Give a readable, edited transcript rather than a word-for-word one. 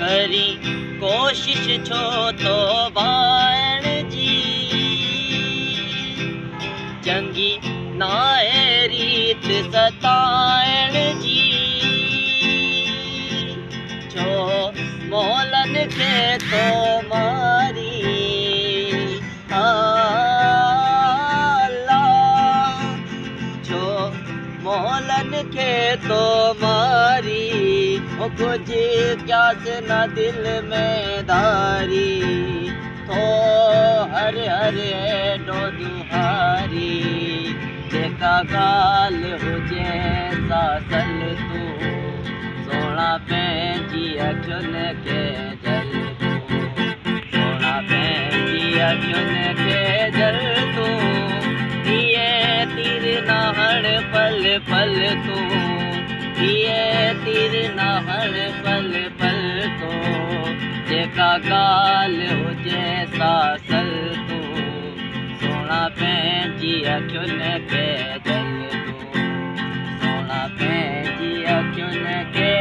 करी कोशिश छो तो बाण जी चंगी नाए रीत सताइण जी छो मोलन के तो मारी छो मोलन के तो मारी ओ कुछ क्या से न दिल में धारी तो हर हर एडो दुहारी जेका गाल हुजे सासल तू सोना पंहिंजी अखियुनि खे जल तू सोना पंहिंजी अखियुनि खे जल तू ये तीर न हण पल पल तू ये तीर न हण पल पल तू जेका गाल हुजे सासल तू सोना पंहिंजी अखियुनि खे जल तू सोना पंहिंजी अखियुनि खे